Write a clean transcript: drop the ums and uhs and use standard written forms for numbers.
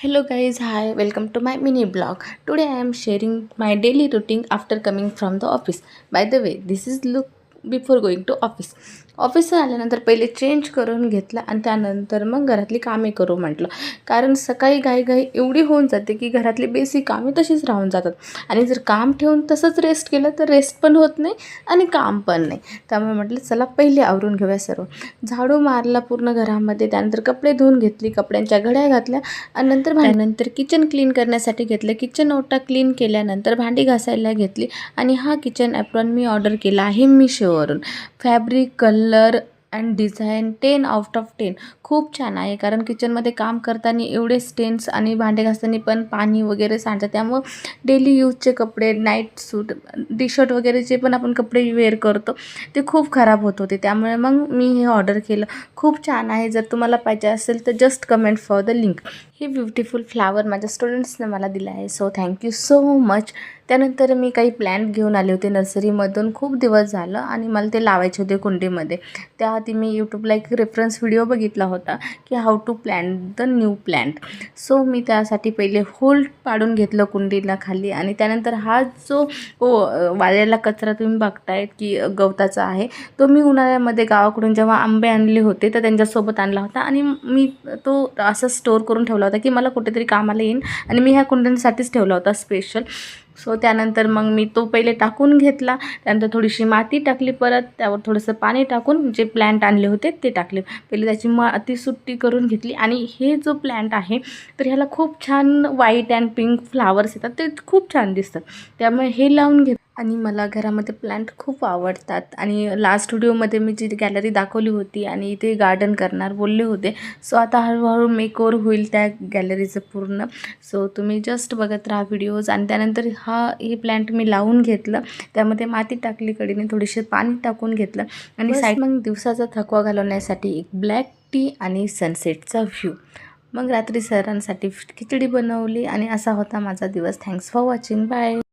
Hello guys, hi, welcome to my mini blog. Today I am sharing my daily routine after coming from the office. By the way, this is look before going to office. ऑफिसला आल्यानंतर पहिले change करून घेतला आणि त्यानंतर मग घरातली कामे करू म्हटलं. कारण सकाळी घाई एवढी होऊन जाते की घरातली बेसिक कामे तशीच राहून जातात आणि जर काम ठेवून तसंच रेस्ट केलं तर रेस्ट पण होत नाही आणि काम पण नाही. त्यामुळे म्हटलं चला पहिले आवरून घेऊया सर्व. झाडू मारला पूर्ण घरामध्ये, त्यानंतर कपडे धुवून घेतली, कपड्यांच्या घड्या घातल्या आणि त्यानंतर किचन क्लीन करण्यासाठी घेतलं. किचन ओटा क्लीन केल्यानंतर भांडी घासायला घेतली आणि हा किचन ॲप्रॉन मी ऑर्डर केला आहे मिशोवरून. Fabric, colour and design 10 out of 10 खूप छान आहे. कारण किचनमध्ये काम करताना एवढे स्टेन्स आणि भांडे घासताना पण पाणी वगैरे सांडतं, त्यामुळं डेली यूजचे कपडे, नाईट सूट, टी शर्ट वगैरे जे पण आपण कपडे वेअर करतो ते खूप खराब होत होते. त्यामुळे मग मी हे ऑर्डर केलं. खूप छान आहे. जर तुम्हाला पाहिजे असेल तर just comment for the link. हे ब्युटिफुल फ्लावर माझ्या स्टुडंट्सने मला दिलं आहे, सो थँक्यू सो मच. त्यानंतर मी काही प्लॅन्ट घेऊन आले होते नर्सरीमधून, खूप दिवस झालं आणि मला ते लावायचे होते कुंडीमध्ये. त्याआधी मी यूट्यूबला एक रेफरन्स व्हिडिओ बघितला होता की how to plant the new plant. So मी त्यासाठी पहिले होल पाडून घेतलं कुंडीला खाली आणि त्यानंतर हा जो वाळलेला कचरा तुम्ही बघताय की गवताचा आहे, तो मी उन्हाळ्यामध्ये गावाकडून जेव्हा आंबे आणले होते तर त्यांच्यासोबत आणला होता आणि मी तो असं स्टोअर करून ठेवला होता की मला कुठेतरी कामाला येईन आणि मी ह्या कुंड्यांसाठीच ठेवला होता स्पेशल. सो त्यानंतर मग मी तो पहिले टाकून घेतला. त्यानंतर थोडीशी माती टाकली, परत त्यावर थोडंसं पाणी टाकून जे प्लॅन्ट आणले होते ते टाकले. पहिले त्याची माती सुट्टी करून घेतली आणि हे जो प्लॅन्ट आहे तर ह्याला खूप छान व्हाईट अँड पिंक फ्लावर्स येतात, ते खूप छान दिसतात. त्यामुळे हे लावून घेत आणि मला घरामध्ये प्लॅन्ट खूप आवडतात. आणि लास्ट व्हिडिओमध्ये मी जी गॅलरी दाखवली होती आणि इथे गार्डन करणार बोलले होते, सो आता हळूहळू मेकओव्हर होईल त्या गॅलरीचं पूर्ण. सो तुम्ही जस्ट बघत राहा व्हिडिओज. आणि त्यानंतर हे प्लॅन्ट मी लावून घेतलं, त्यामध्ये माती टाकली, कडीने थोडीशी पाणी टाकून घेतलं आणि साईड मग दिवसाचा थकवा घालवण्यासाठी एक ब्लॅक टी आणि सनसेटचा व्ह्यू. मग रात्री सरांसाठी खिचडी बनवली आणि असा होता माझा दिवस. Thanks for watching. बाय.